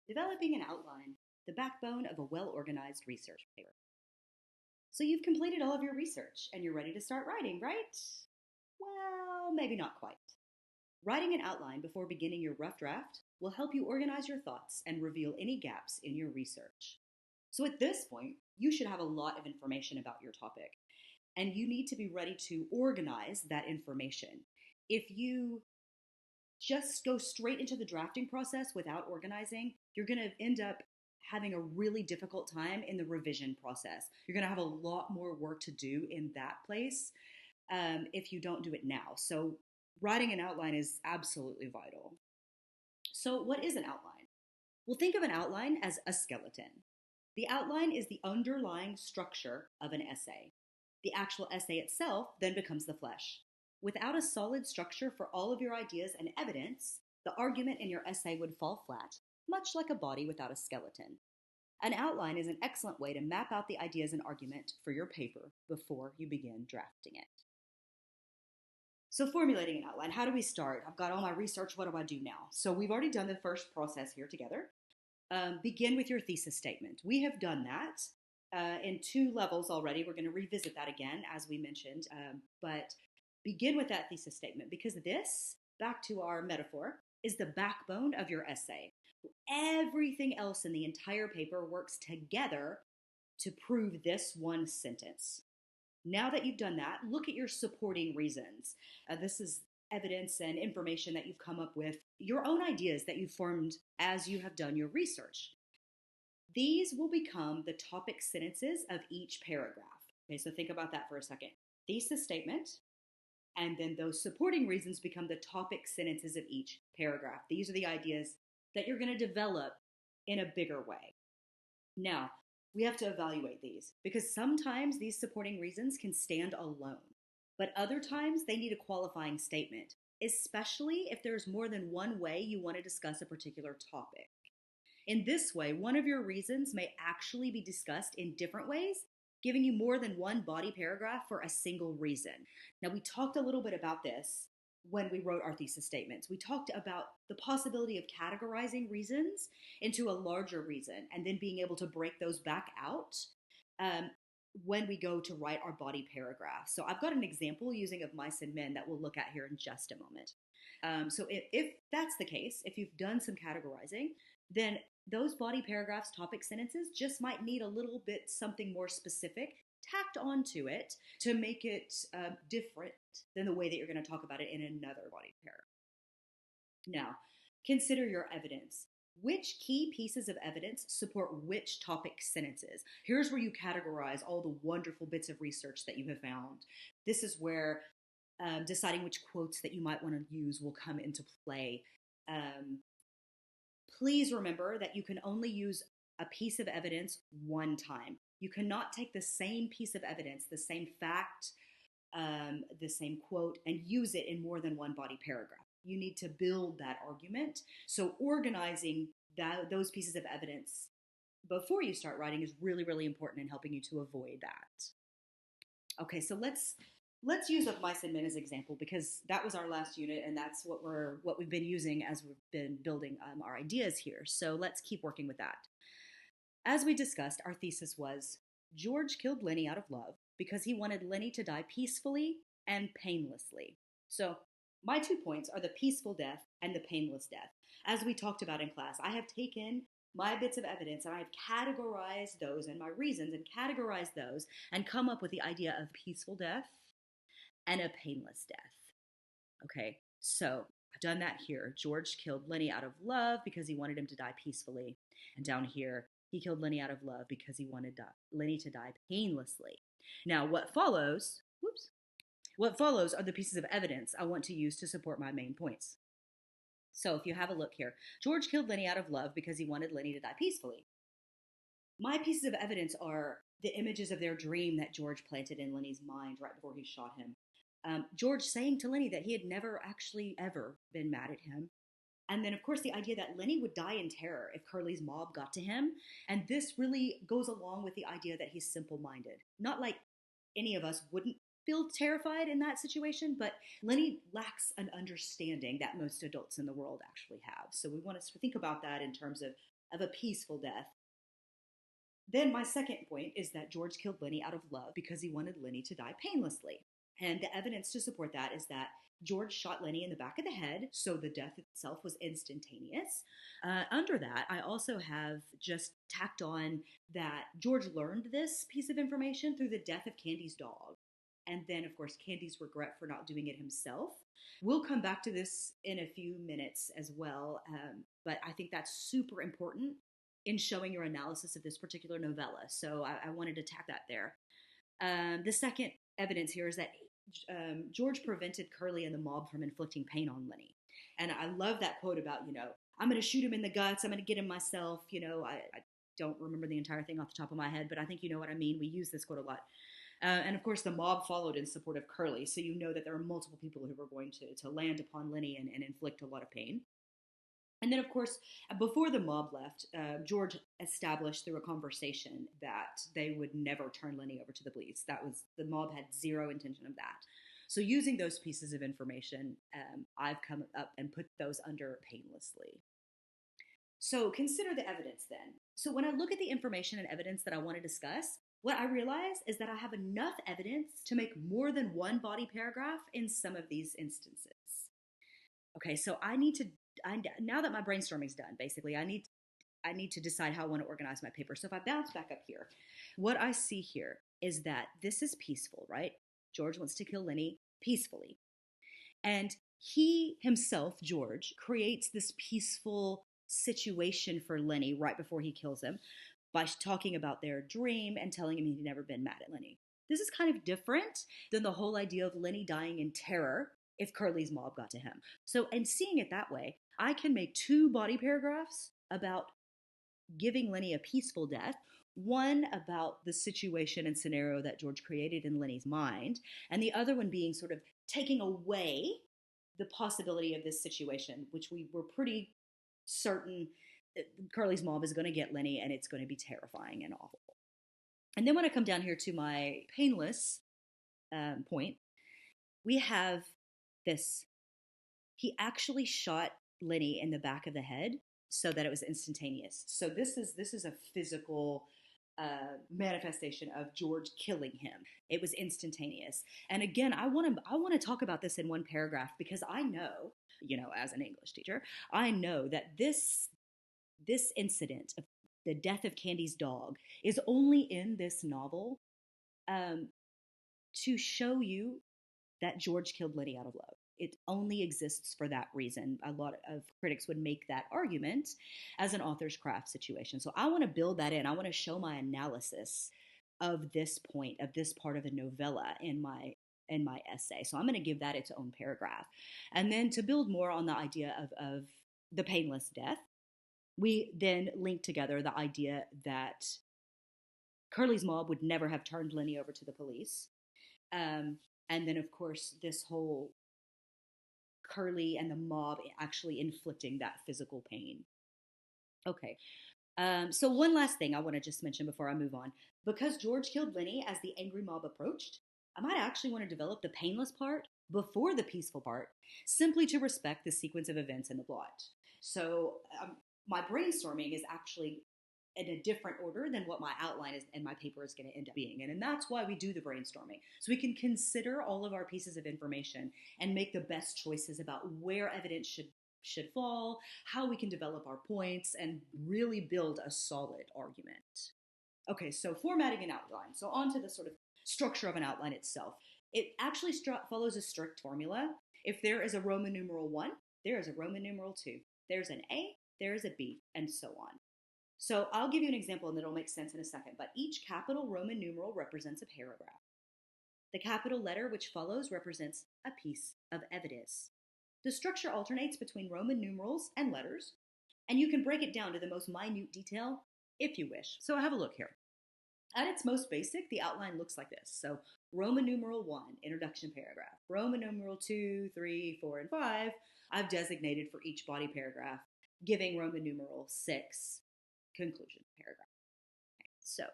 Developing an outline, the backbone of a well-organized research paper. So you've completed all of your research and you're ready to start writing, right? Well, maybe not quite. Writing an outline before beginning your rough draft will help you organize your thoughts and reveal any gaps in your research. So at this point, you should have a lot of information about your topic, and you need to be ready to organize that information. If you just go straight into the drafting process without organizing, you're going to end up having a really difficult time in the revision process. You're going to have a lot more work to do in that place if you don't do it now. So, writing an outline is absolutely vital. So, what is an outline? Well, think of an outline as a skeleton. The outline is the underlying structure of an essay. The actual essay itself then becomes the flesh. Without a solid structure for all of your ideas and evidence, the argument in your essay would fall flat, much like a body without a skeleton. An outline is an excellent way to map out the ideas and argument for your paper before you begin drafting it. So formulating an outline, how do we start? I've got all my research, what do I do now? So we've already done the first process here together. Begin with your thesis statement. We have done that in 2 levels already. We're going to revisit that again, as we mentioned, but begin with that thesis statement, because this, back to our metaphor, is the backbone of your essay. Everything else in the entire paper works together to prove this one sentence. Now that you've done that, look at your supporting reasons. This is evidence and information that you've come up with, your own ideas that you've formed as you have done your research. These will become the topic sentences of each paragraph. Okay, so think about that for a second. Thesis statement, and then those supporting reasons become the topic sentences of each paragraph. These are the ideas that you're going to develop in a bigger way. Now, we have to evaluate these because sometimes these supporting reasons can stand alone, but other times they need a qualifying statement, especially if there's more than one way you want to discuss a particular topic. In this way, one of your reasons may actually be discussed in different ways, giving you more than one body paragraph for a single reason. Now, we talked a little bit about this when we wrote our thesis statements. We talked about the possibility of categorizing reasons into a larger reason and then being able to break those back out when we go to write our body paragraph. So I've got an example using of mice and men that we'll look at here in just a moment. So if that's the case, if you've done some categorizing, then those body paragraphs, topic sentences just might need a little bit something more specific tacked onto it to make it different than the way that you're going to talk about it in another body paragraph. Now, consider your evidence. Which key pieces of evidence support which topic sentences? Here's where you categorize all the wonderful bits of research that you have found. This is where deciding which quotes that you might want to use will come into play. Please remember that you can only use a piece of evidence one time. You cannot take the same piece of evidence, the same fact, the same quote, and use it in more than one body paragraph. You need to build that argument. So organizing those pieces of evidence before you start writing is really, really important in helping you to avoid that. Okay, so let's use of mice and men as an example, because that was our last unit, and that's what we've been using as we've been building our ideas here. So let's keep working with that. As we discussed, our thesis was George killed Lenny out of love because he wanted Lenny to die peacefully and painlessly. So my 2 points are the peaceful death and the painless death. As we talked about in class, I have taken my bits of evidence and I have categorized those and my reasons and categorized those and come up with the idea of peaceful death and a painless death. Okay, so I've done that here. George killed Lenny out of love because he wanted him to die peacefully. And down here, he killed Lenny out of love because he wanted Lenny to die painlessly. Now, what follows are the pieces of evidence I want to use to support my main points. So if you have a look here, George killed Lenny out of love because he wanted Lenny to die peacefully. My pieces of evidence are the images of their dream that George planted in Lenny's mind right before he shot him. George saying to Lenny that he had never actually ever been mad at him. And then, of course, the idea that Lenny would die in terror if Curly's mob got to him. And this really goes along with the idea that he's simple-minded. Not like any of us wouldn't feel terrified in that situation, but Lenny lacks an understanding that most adults in the world actually have. So we want to think about that in terms of a peaceful death. Then my second point is that George killed Lenny out of love because he wanted Lenny to die painlessly. And the evidence to support that is that George shot Lenny in the back of the head, so the death itself was instantaneous. Under that, I also have just tacked on that George learned this piece of information through the death of Candy's dog. And then, of course, Candy's regret for not doing it himself. We'll come back to this in a few minutes as well, but I think that's super important in showing your analysis of this particular novella. So I wanted to tack that there. The second evidence here is that George prevented Curly and the mob from inflicting pain on Lenny. And I love that quote about, I'm going to shoot him in the guts. I'm going to get him myself. I don't remember the entire thing off the top of my head, but I think you know what I mean. We use this quote a lot. And of course, the mob followed in support of Curly. So you know that there are multiple people who were going to land upon Lenny and inflict a lot of pain. And then, of course, before the mob left, George established through a conversation that they would never turn Lenny over to the police. The mob had zero intention of that. So using those pieces of information, I've come up and put those under painlessly. So consider the evidence then. So when I look at the information and evidence that I want to discuss, what I realize is that I have enough evidence to make more than one body paragraph in some of these instances. Okay, so now that my brainstorming's done, basically, I need to decide how I want to organize my paper. So if I bounce back up here, what I see here is that this is peaceful, right? George wants to kill Lenny peacefully. And he himself, George, creates this peaceful situation for Lenny right before he kills him by talking about their dream and telling him he'd never been mad at Lenny. This is kind of different than the whole idea of Lenny dying in terror if Curly's mob got to him. So, and seeing it that way, I can make two body paragraphs about giving Lenny a peaceful death, one about the situation and scenario that George created in Lenny's mind, and the other one being sort of taking away the possibility of this situation, which we were pretty certain Curly's mob is going to get Lenny, and it's going to be terrifying and awful. And then when I come down here to my painless point, we have this. He actually shot Lenny in the back of the head so that it was instantaneous. So this is a physical manifestation of George killing him. It was instantaneous. And again, I want to talk about this in one paragraph because I know, as an English teacher, I know that this incident of the death of Candy's dog is only in this novel to show you that George killed Lenny out of love. It only exists for that reason. A lot of critics would make that argument as an author's craft situation. So I want to build that in. I want to show my analysis of this point, of this part of the novella in my essay. So I'm going to give that its own paragraph. And then to build more on the idea of the painless death, we then link together the idea that Curly's mob would never have turned Lenny over to the police. And then, of course, this whole Curly and the mob actually inflicting that physical pain. Okay. So one last thing I want to just mention before I move on. Because George killed Lenny as the angry mob approached, I might actually want to develop the painless part before the peaceful part, simply to respect the sequence of events in the plot. So my brainstorming is actually in a different order than what my outline is and my paper is going to end up being. And that's why we do the brainstorming. So we can consider all of our pieces of information and make the best choices about where evidence should fall, how we can develop our points, and really build a solid argument. Okay, so formatting an outline. So on to the sort of structure of an outline itself. It actually follows a strict formula. If there is a Roman numeral 1, there is a Roman numeral 2. There's an A, there is a B, and so on. So I'll give you an example and it'll make sense in a second, but each capital Roman numeral represents a paragraph. The capital letter which follows represents a piece of evidence. The structure alternates between Roman numerals and letters, and you can break it down to the most minute detail if you wish. So have a look here. At its most basic, the outline looks like this. So Roman numeral 1, introduction paragraph. Roman numeral 2, 3, 4, and 5, I've designated for each body paragraph, giving Roman numeral 6, conclusion paragraph. Okay, so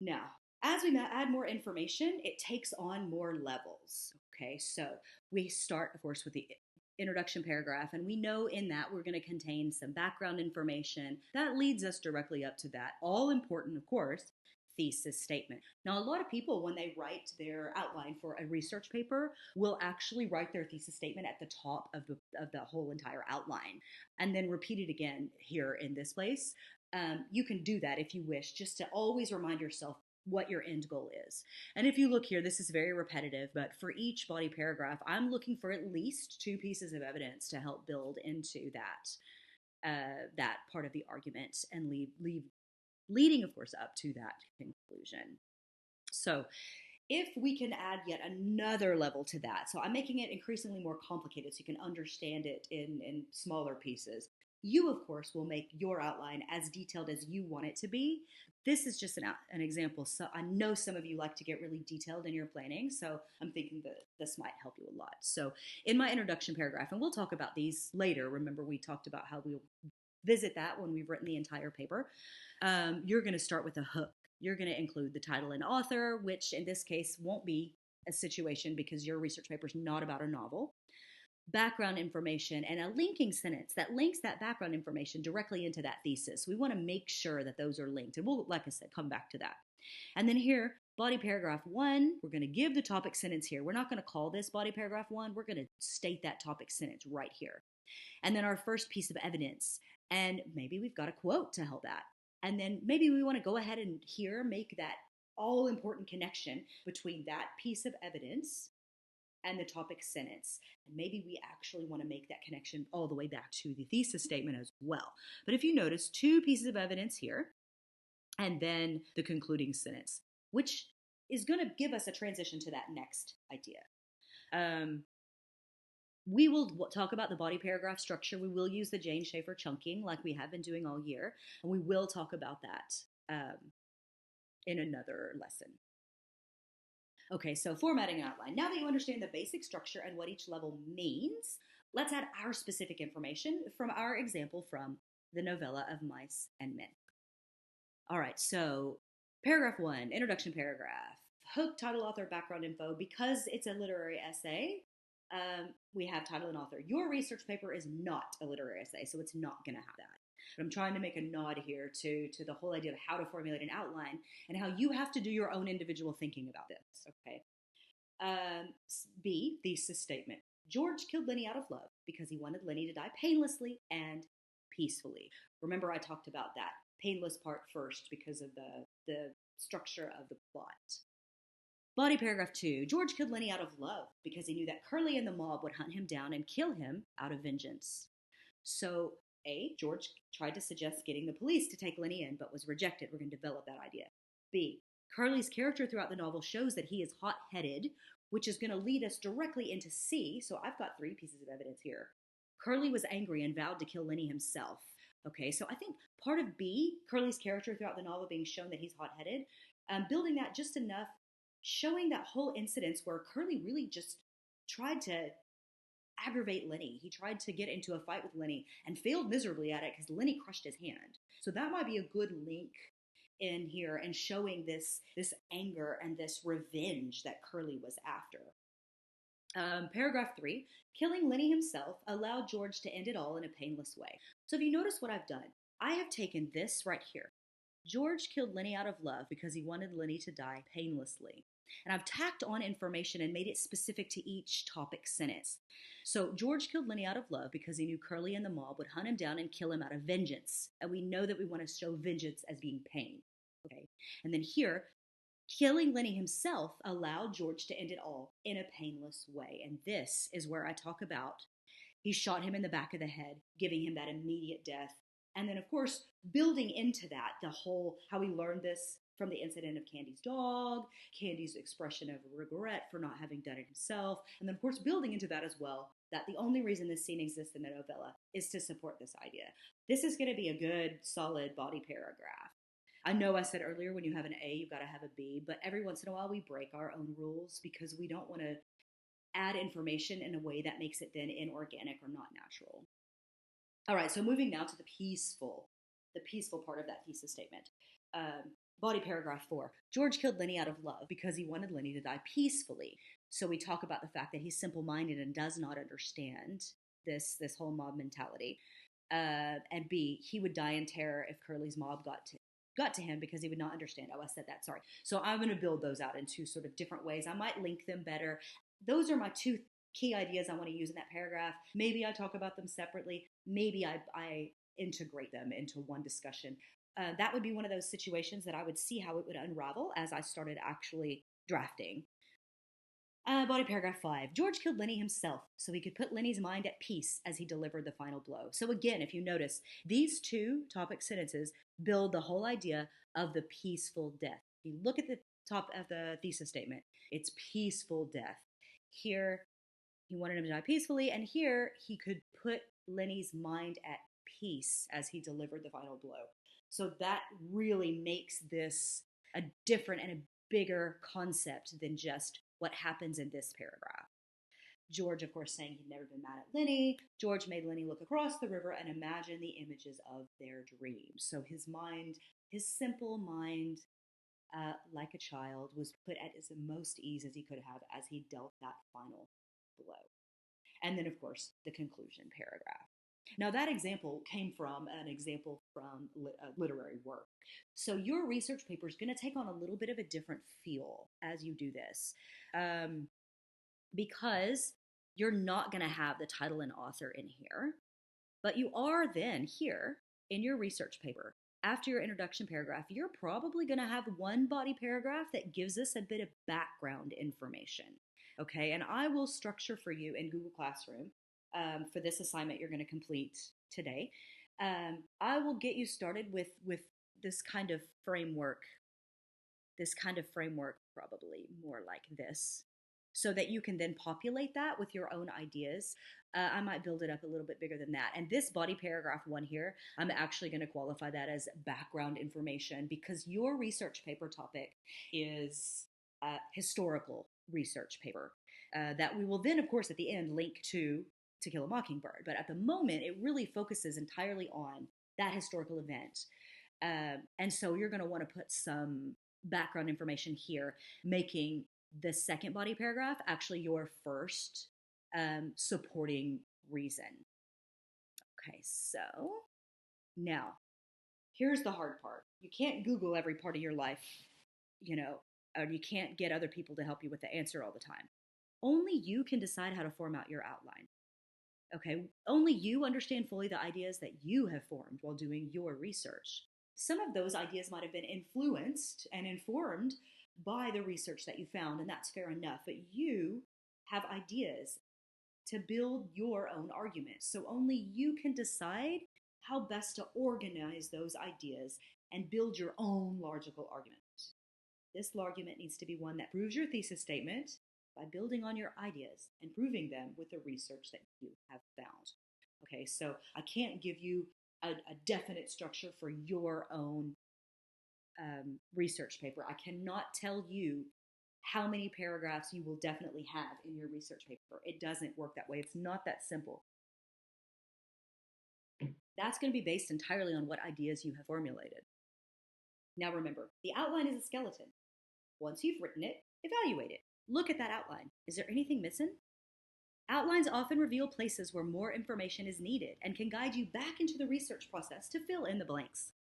now As we add more information, it takes on more levels. Okay, so we start, of course, with the introduction paragraph, and we know in that we're going to contain some background information that leads us directly up to that all important, of course, thesis statement. Now, a lot of people, when they write their outline for a research paper, will actually write their thesis statement at the top of the whole entire outline and then repeat it again here in this place. You can do that if you wish, just to always remind yourself what your end goal is. And if you look here, this is very repetitive, but for each body paragraph, I'm looking for at least 2 pieces of evidence to help build into that part of the argument and leading, of course, up to that conclusion. So if we can add yet another level to that, so I'm making it increasingly more complicated so you can understand it in smaller pieces. You, of course, will make your outline as detailed as you want it to be. This is just an example. So I know some of you like to get really detailed in your planning, so I'm thinking that this might help you a lot. So in my introduction paragraph, and we'll talk about these later. Remember, we talked about how we'll visit that when we've written the entire paper. You're going to start with a hook. You're going to include the title and author, which in this case won't be a situation because your research paper is not about a novel. Background information and a linking sentence that links that background information directly into that thesis. We want to make sure that those are linked. And we'll, like I said, come back to that. And then here, body paragraph 1, we're going to give the topic sentence here. We're not going to call this body paragraph 1. We're going to state that topic sentence right here. And then our first piece of evidence. And maybe we've got a quote to help that. And then maybe we want to go ahead and here make that all important connection between that piece of evidence and the topic sentence. And maybe we actually want to make that connection all the way back to the thesis statement as well. But if you notice, 2 pieces of evidence here, and then the concluding sentence, which is going to give us a transition to that next idea. We will talk about the body paragraph structure. We will use the Jane Schaefer chunking like we have been doing all year. And we will talk about that in another lesson. Okay, so formatting and outline. Now that you understand the basic structure and what each level means, let's add our specific information from our example from the novella of Mice and Men. All right, so paragraph 1, introduction paragraph, hook, title, author, background info. Because it's a literary essay, we have title and author. Your research paper is not a literary essay, so it's not going to have that. But I'm trying to make a nod here to the whole idea of how to formulate an outline and how you have to do your own individual thinking about this, okay? B, thesis statement. George killed Lenny out of love because he wanted Lenny to die painlessly and peacefully. Remember, I talked about that painless part first because of the structure of the plot. Body paragraph 2. George killed Lenny out of love because he knew that Curly and the mob would hunt him down and kill him out of vengeance. So, A, George tried to suggest getting the police to take Lenny in, but was rejected. We're going to develop that idea. B, Curly's character throughout the novel shows that he is hot-headed, which is going to lead us directly into C. So I've got 3 pieces of evidence here. Curly was angry and vowed to kill Lenny himself. Okay, so I think part of B, Curly's character throughout the novel being shown that he's hot-headed, building that just enough, showing that whole incident where Curly really just tried to aggravate Lenny. He tried to get into a fight with Lenny and failed miserably at it because Lenny crushed his hand. So that might be a good link in here and showing this anger and this revenge that Curly was after. Paragraph 3, killing Lenny himself allowed George to end it all in a painless way. So if you notice what I've done, I have taken this right here. George killed Lenny out of love because he wanted Lenny to die painlessly. And I've tacked on information and made it specific to each topic sentence. So George killed Lenny out of love because he knew Curly and the mob would hunt him down and kill him out of vengeance. And we know that we want to show vengeance as being pain. Okay. And then here, killing Lenny himself allowed George to end it all in a painless way. And this is where I talk about he shot him in the back of the head, giving him that immediate death. And then, of course, building into that, the whole, how we learned this from the incident of Candy's dog, Candy's expression of regret for not having done it himself, and then, of course, building into that as well, that the only reason this scene exists in the novella is to support this idea. This is going to be a good, solid body paragraph. I know I said earlier when you have an A, you've got to have a B, but every once in a while we break our own rules because we don't want to add information in a way that makes it then inorganic or not natural. All right, so moving now to the peaceful part of that thesis statement. Body paragraph 4. George killed Lenny out of love because he wanted Lenny to die peacefully. So we talk about the fact that he's simple-minded and does not understand this whole mob mentality. And B, he would die in terror if Curly's mob got to him because he would not understand. Oh, I said that, sorry. So I'm going to build those out in two sort of different ways. I might link them better. Those are my two key ideas I want to use in that paragraph. Maybe I talk about them separately. Maybe I integrate them into one discussion. That would be one of those situations that I would see how it would unravel as I started actually drafting. Body paragraph 5. George killed Lenny himself so he could put Lenny's mind at peace as he delivered the final blow. So again, if you notice, these two topic sentences build the whole idea of the peaceful death. If you look at the top of the thesis statement, it's peaceful death. Here, he wanted him to die peacefully, and here he could put Lenny's mind at peace as he delivered the final blow. So that really makes this a different and a bigger concept than just what happens in this paragraph. George, of course, saying he'd never been mad at Lenny. George made Lenny look across the river and imagine the images of their dreams. So his mind, his simple mind, like a child, was put at his most ease as he could have as he dealt that final blow. And then, of course, the conclusion paragraph. Now, that example came from an example from literary work. So your research paper is going to take on a little bit of a different feel as you do this, because you're not going to have the title and author in here, but you are then here in your research paper. After your introduction paragraph, you're probably going to have one body paragraph that gives us a bit of background information. Okay, and I will structure for you in Google Classroom for this assignment you're going to complete today. I will get you started with this kind of framework. Probably more like this, so that you can then populate that with your own ideas. I might build it up a little bit bigger than that. And this body paragraph 1 here, I'm actually going to qualify that as background information because your research paper topic is historical research paper that we will then, of course, at the end link to Kill a Mockingbird. But at the moment, it really focuses entirely on that historical event. And so you're going to want to put some background information here, making the second body paragraph actually your first supporting reason. Okay, so now here's the hard part. You can't Google every part of your life, or you can't get other people to help you with the answer all the time. Only you can decide how to form out your outline. Okay, only you understand fully the ideas that you have formed while doing your research. Some of those ideas might have been influenced and informed by the research that you found, and that's fair enough, but you have ideas to build your own arguments. So only you can decide how best to organize those ideas and build your own logical argument. This argument needs to be one that proves your thesis statement by building on your ideas and proving them with the research that you have found. Okay, so I can't give you a definite structure for your own research paper. I cannot tell you how many paragraphs you will definitely have in your research paper. It doesn't work that way. It's not that simple. That's going to be based entirely on what ideas you have formulated. Now remember, the outline is a skeleton. Once you've written it, evaluate it. Look at that outline. Is there anything missing? Outlines often reveal places where more information is needed and can guide you back into the research process to fill in the blanks.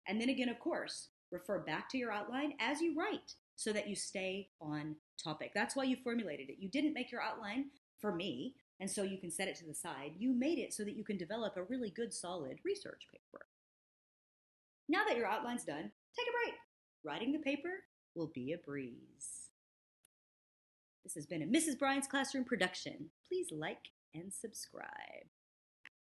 And then again, of course, refer back to your outline as you write so that you stay on topic. That's why you formulated it. You didn't make your outline for me, and so you can set it to the side. You made it so that you can develop a really good, solid research paper. Now that your outline's done, take a break. Writing the paper will be a breeze. This has been a Mrs. Bryant's Classroom production. Please like and subscribe.